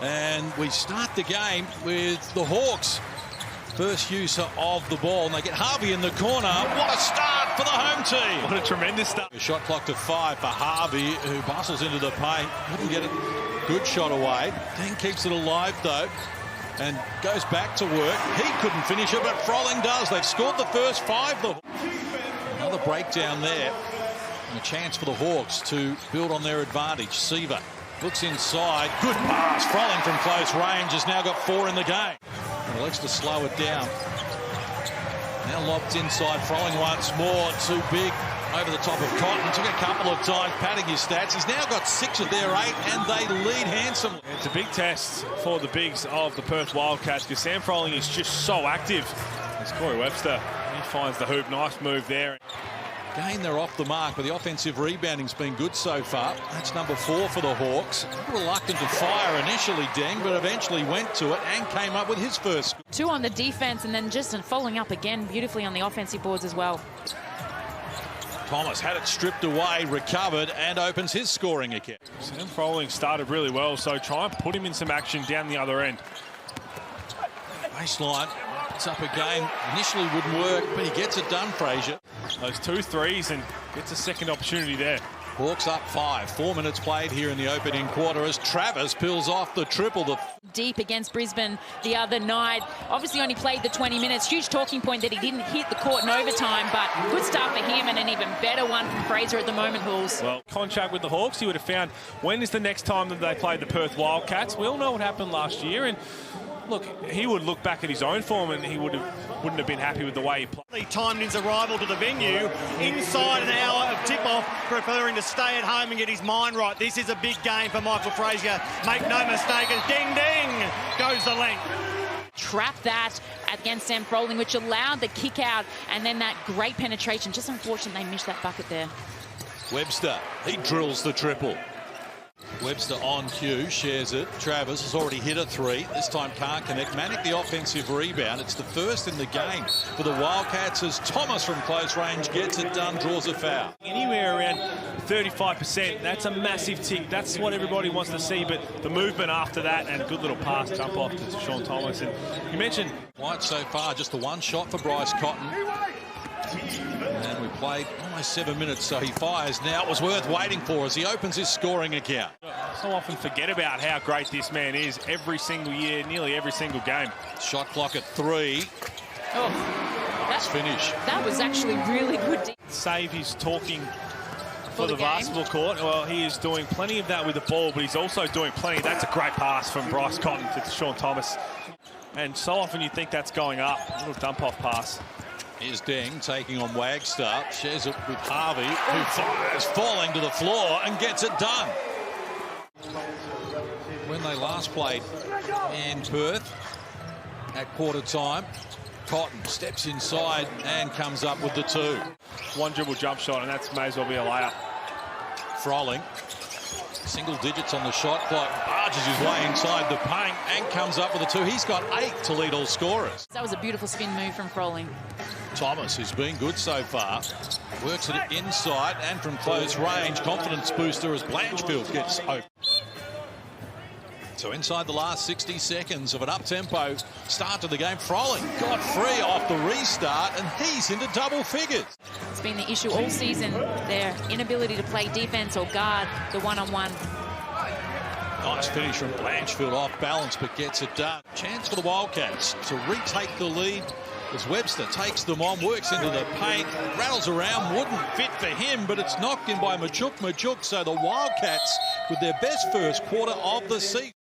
And we start the game with the Hawks. First use of the ball, and they get Harvey in the corner. What a start for the home team. What a tremendous start. A shot clock to 5 for Harvey, who bustles into the paint. Couldn't get a good shot away. Then keeps it alive, though, and goes back to work. He couldn't finish it, but Froling does. They've scored the first 5. Another breakdown there. And a chance for the Hawks to build on their advantage. Seaver looks inside. Good pass. Froling from close range has now got 4 in the game. And elects to slow it down. Now lobbed inside. Froling once more. Too big over the top of Cotton. Took a couple of times, padding his stats. He's now got 6 of their 8, and they lead handsomely. It's a big test for the bigs of the Perth Wildcats because Sam Froling is just so active. It's Corey Webster. He finds the hoop. Nice move there. Again, they're off the mark, but the offensive rebounding's been good so far. That's number 4 for the Hawks. Reluctant to fire initially, Deng, but eventually went to it and came up with his first. 2 on the defense, and then just following up again beautifully on the offensive boards as well. Thomas had it stripped away, recovered, and opens his scoring account. Sam Froling started really well, so try and put him in some action down the other end. Baseline, it's up again. Initially wouldn't work, but he gets it done, Frazier. Those 2 threes and gets a second opportunity there. Hawks up 5. 4 minutes played here in the opening quarter as Travers peels off the triple. Deep against Brisbane the other night. Obviously only played the 20 minutes. Huge talking point that he didn't hit the court in overtime, but good start for him and an even better one from Fraser at the moment, Halls. Well, contract with the Hawks, he would have found when is the next time that they played the Perth Wildcats. We all know what happened last year, and look, he would look back at his own form and he wouldn't have been happy with the way he played. He timed his arrival to the venue inside an hour of tip-off, preferring to stay at home and get his mind right. This is a big game for Michael Frazier. Make no mistake, as ding ding goes the length. Trap that against Sam Froling, which allowed the kick out and then that great penetration. Just unfortunate they missed that bucket there. Webster, he drills the triple. Webster on cue, shares it. Travers has already hit a 3. This time can't connect. Manic the offensive rebound. It's the first in the game for the Wildcats as Thomas from close range gets it done, draws a foul. Anywhere around 35%, that's a massive tick. That's what everybody wants to see, but the movement after that and a good little pass jump off to Sean Thomas. And you mentioned White so far, just the 1 shot for Bryce Cotton. And we played almost 7 minutes, so he fires now. It was worth waiting for as he opens his scoring account. So often forget about how great this man is every single year, nearly every single game. Shot clock at 3. Oh, Nice finish. That was actually really good. Save his talking for the game. basketball court. Well, he is doing plenty of that with the ball, but he's also doing plenty. That's a great pass from Bryce Cotton to Sean Thomas. And so often you think that's going up. A little dump-off pass. Here's Deng taking on Wagstaff. Shares it with Harvey, who fires, falling to the floor and gets it done. When they last played in Perth at quarter time, Cotton steps inside and comes up with the 2. 1 dribble jump shot, and that may as well be a layup. Froling, single digits on the shot clock, barges his way inside the paint and comes up with the 2. He's got 8 to lead all scorers. That was a beautiful spin move from Froling. Thomas, who's been good so far, works it inside and from close range. Confidence booster as Blanchfield gets open. So inside the last 60 seconds of an up-tempo start to the game, Froling got free off the restart and he's into double figures. It's been the issue all season, their inability to play defense or guard the one-on-one. Nice finish from Blanchfield, off balance but gets it done. Chance for the Wildcats to retake the lead as Webster takes them on, works into the paint, rattles around, wouldn't fit for him, but it's knocked in by Machuk. So the Wildcats with their best first quarter of the season.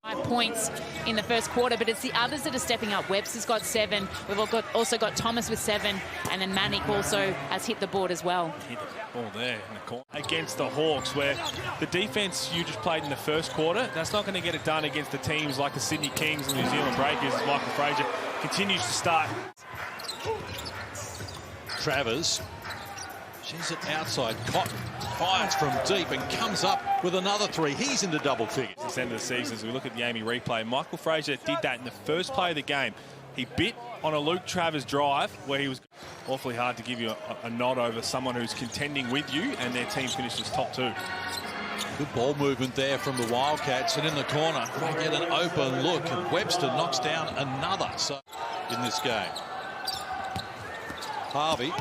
5 points in the first quarter, but it's the others that are stepping up. Webster's got 7. We've also got Thomas with 7, and then Manic also has hit the board as well. Hit the ball there in the corner. Against the Hawks, where the defense you just played in the first quarter, that's not going to get it done against the teams like the Sydney Kings and New Zealand Breakers, as Michael Frazier continues to start. Travers, she's it outside. Cotton fires from deep and comes up with another 3. He's into double figures. This end of the season, as we look at the Amy replay, Michael Frazier did that in the first play of the game. He bit on a Luke Travers drive where he was awfully hard to give you a nod over someone who's contending with you, and their team finishes top 2. Good ball movement there from the Wildcats, and in the corner they get an open look, and Webster knocks down another in this game. Harvey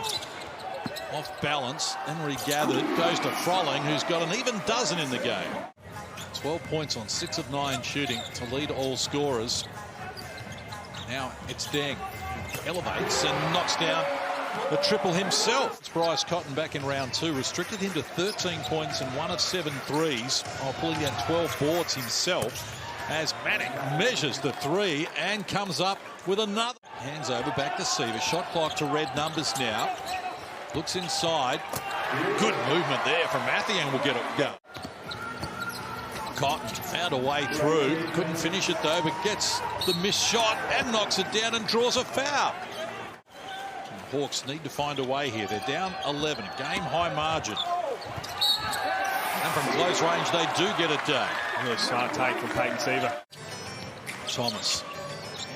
off balance and regathered, goes to Froling, who's got an even dozen in the game. 12 points on 6 of 9 shooting to lead all scorers. Now it's Deng, who elevates and knocks down the triple himself. It's Bryce Cotton back in round 2, restricted him to 13 points and 1 of 7 threes, while pulling down 12 boards himself, as Manick measures the 3 and comes up with another. Hands over back to Seaver. Shot clock to red numbers now. Looks inside. Good movement there from Mathiang. Will get it go. Cotton found a way through. Couldn't finish it though, but gets the missed shot and knocks it down and draws a foul. The Hawks need to find a way here. They're down 11. Game high margin. And from close range, they do get it done. Really smart take from Peyton Seaver. Thomas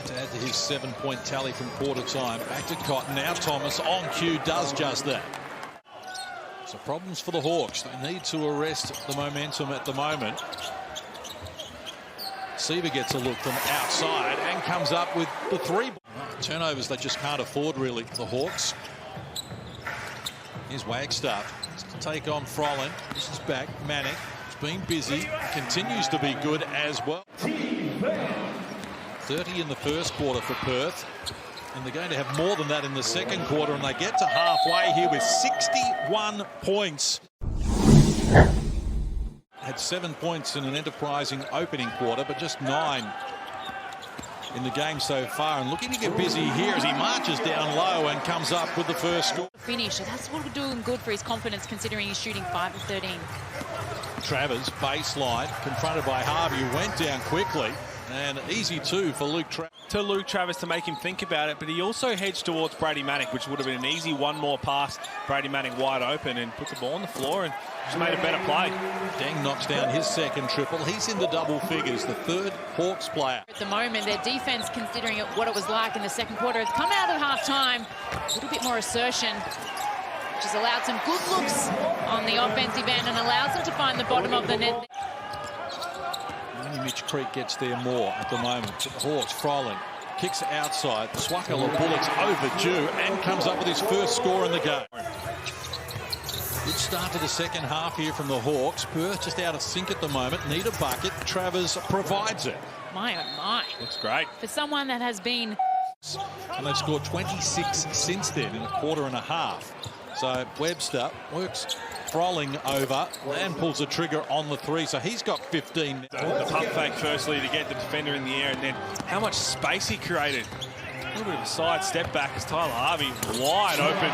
to add to his 7-point tally from quarter time. Back to Cotton. Now Thomas on cue does just that. So problems for the Hawks. They need to arrest the momentum at the moment. Seaver gets a look from outside and comes up with the 3. Turnovers they just can't afford, really, the Hawks. Here's Wagstaff to take on Froling. This is back. Manick has been busy. Continues to be good as well. 30 in the first quarter for Perth. And they're going to have more than that in the second quarter. And they get to halfway here with 61 points. Had 7 points in an enterprising opening quarter, but just 9 in the game so far. And looking to get busy here as he marches down low and comes up with the first score. Finish. That's what will do him good for his confidence, considering he's shooting 5 of 13. Travers, baseline, confronted by Harvey, who went down quickly. And easy 2 for Luke Travers. To Luke Travers to make him think about it, but he also hedged towards Brady Manick, which would have been an easy one more pass. Brady Manick wide open and put the ball on the floor and just made a better play. Deng knocks down his second triple. He's in the double figures, the 3rd Hawks player. At the moment, their defense, considering what it was like in the second quarter, has come out of half-time. A little bit more assertion, which has allowed some good looks on the offensive end and allows them to find the bottom of the net. Mitch Creek gets there more at the moment. The Hawks, Froling kicks outside. Swakala Bullets overdue and comes up with his first score in the game. Good start to the second half here from the Hawks. Perth just out of sync at the moment. Need a bucket. Travers provides it. My oh my. Looks great. For someone that has been... And they've scored 26 since then in a quarter and a half. So Webster works Froling over and pulls the trigger on the 3. So he's got 15. The pump fake firstly to get the defender in the air, and then how much space he created. A little bit of a side step back as Tyler Harvey wide open.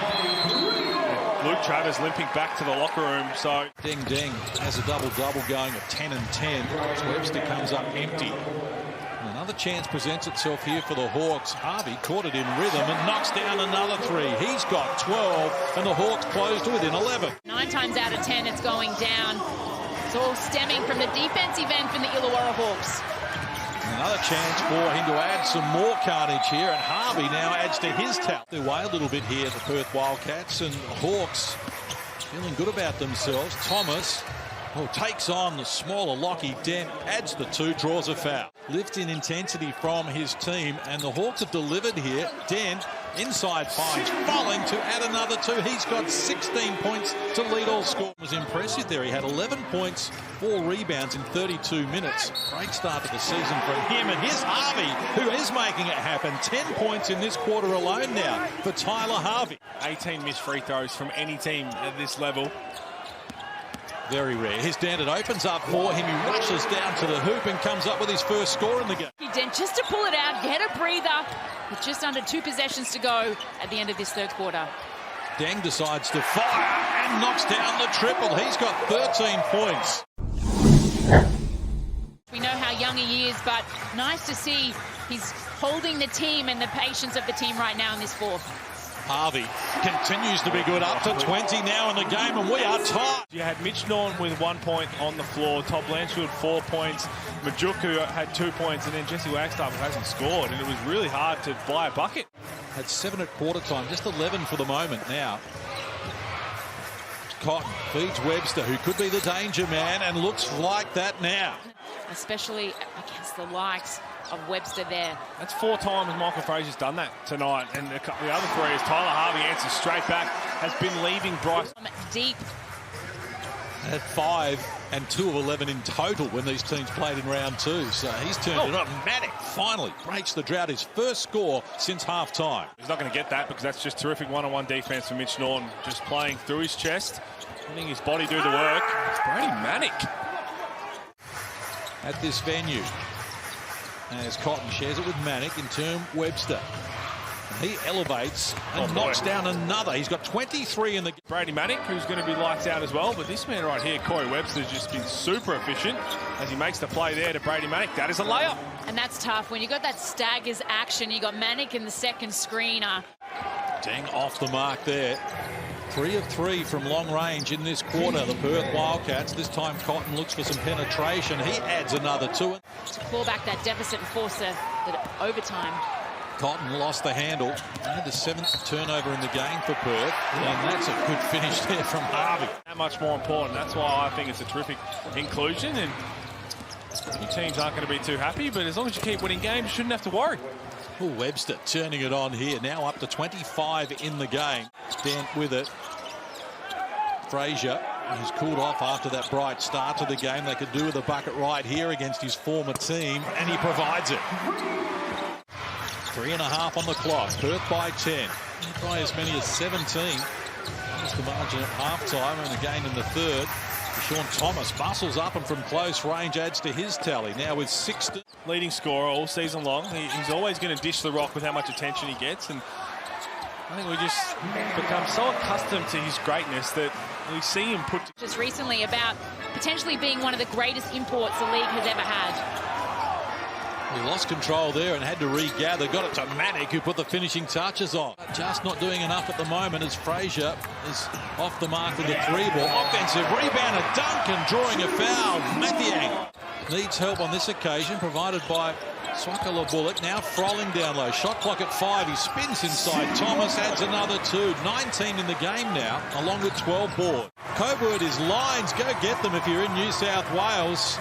And Luke Travers limping back to the locker room. So Deng has a double-double going of 10 and 10. Webster comes up empty. Another chance presents itself here for the Hawks. Harvey caught it in rhythm and knocks down another 3. He's got 12, and the Hawks close to within 11. 9 times out of 10, it's going down. It's all stemming from the defensive end from the Illawarra Hawks. Another chance for him to add some more carnage here, and Harvey now adds to his tally. They're away a little bit here, the Perth Wildcats, and the Hawks feeling good about themselves. Thomas takes on the smaller Lockie Dent, adds the 2, draws a foul. Lift in intensity from his team, and the Hawks have delivered here. Dent inside finds Froling to add another 2. He's got 16 points to lead all score. Was impressive there. He had 11 points, 4 rebounds in 32 minutes. Great start to the season from him. And here's Harvey, who is making it happen. 10 points in this quarter alone now for Tyler Harvey. 18 missed free throws from any team at this level. Very rare. Here's Dent. It opens up for him. He rushes down to the hoop and comes up with his first score in the game. Dent just to pull it out, get a breather, with just under 2 possessions to go at the end of this 3rd quarter. Deng decides to fire and knocks down the triple. He's got 13 points. We know how young he is, but nice to see he's holding the team and the patience of the team right now in this 4th. Harvey continues to be good, up to 20 now in the game, and we are tied. You had Mitch Norton with 1 point on the floor, Todd Blanchfield 4 points, Majuku had 2 points, and then Jesse Wagstaff hasn't scored, and it was really hard to buy a bucket. Had 7 at quarter time, just 11 for the moment now. Cotton feeds Webster, who could be the danger man, and looks like that now. Especially against the likes of Webster there. That's 4 times Michael Frazier's done that tonight. And the other 3 is Tyler Harvey answers straight back, has been leaving Bryce Deep. At 5 and 2 of 11 in total when these teams played in round 2. So he's turned it on. Matic finally breaks the drought, his first score since half-time. He's not going to get that because that's just terrific one-on-one defense from Mitch Norton, just playing through his chest, letting his body do the work. It's Brady Matic at this venue, as Cotton shares it with Matic in turn Webster. And he elevates and knocks down another. He's got 23 in the game. Brady Matic, who's going to be lights out as well, but this man right here, Corey Webster, has just been super efficient as he makes the play there to Brady Matic. That is a layup. And that's tough. When you got that staggers action, you got Matic in the second screener. Dang, off the mark there. 3 of 3 from long range in this quarter, the Perth Wildcats. This time Cotton looks for some penetration. He adds another 2. To claw back that deficit and force the overtime. Cotton lost the handle. Only the 7th turnover in the game for Perth. And that's a good finish there from Harvey. That much more important. That's why I think it's a terrific inclusion. And your teams aren't going to be too happy, but as long as you keep winning games, you shouldn't have to worry. Oh, Webster turning it on here. Now up to 25 in the game. Dent with it. Frazier, who's cooled off after that bright start to the game. They could do with a bucket right here against his former team, and he provides it. 3.5 on the clock. Perth by 10. By as many as 17. That's the margin at halftime, and again in the third. Sean Thomas bustles up and from close range adds to his tally. Now with 60. Leading scorer all season long. He's always going to dish the rock with how much attention he gets. And I think we just become so accustomed to his greatness that we see him put... Just recently about potentially being one of the greatest imports the league has ever had. He lost control there and had to regather. Got it to Matic, who put the finishing touches on. Just not doing enough at the moment as Frazier is off the mark with the 3-ball. Offensive rebound, a dunk, and drawing a foul. Mathiang needs help on this occasion, provided by Swakala Bullock. Now Frolling down low. Shot clock at 5. He spins inside. Thomas adds another 2. 19 in the game now, along with 12 board. Coburn is lines. Go get them if you're in New South Wales.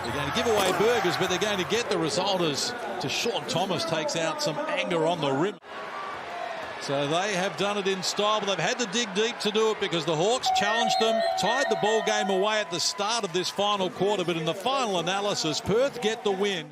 They're going to give away burgers, but they're going to get the result as Sean Thomas takes out some anger on the rim. So they have done it in style, but they've had to dig deep to do it because the Hawks challenged them, tied the ball game away at the start of this final quarter, but in the final analysis, Perth get the win.